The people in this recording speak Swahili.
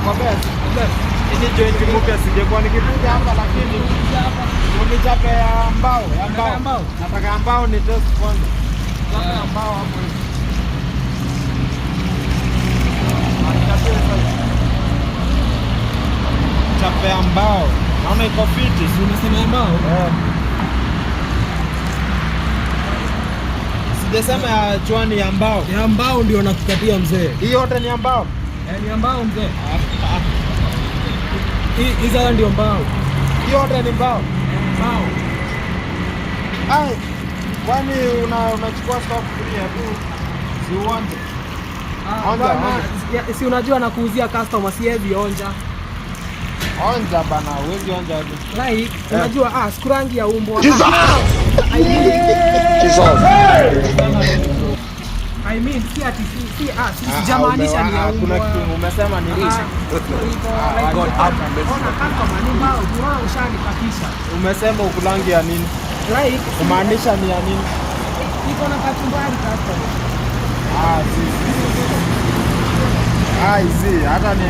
Ini joint mpya singekuwa nikikuja hapa lakini unichape ya mbao, nataka mbao ni test kwanza. Nataka mbao hapo. Chape ya mbao. Naona iko fiti, si unasema ya mbao? Sijasema ya chwani ya mbao. Ya mbao ndio nakukatia mzee. Hii yote ni ya mbao? Ni ya mbao mzee. Hizo ndio mbao. Hii yote ni mbao? Mbao. Ai, kwani unachukua stock free tu? Si uonje? Si unajua nakuuzia customer, siwezi onja. Onja bana, huwezi onja aje? Like, unajua sikurangi ya umbo. I mean, si ati sijamaanisha ni ya umbo. Kuna kitu umesema ni nini? Umesema ukulangi ya nini? Like, kumaanisha ni ya nini? Iko na kachumbari customer. Si. Hata ni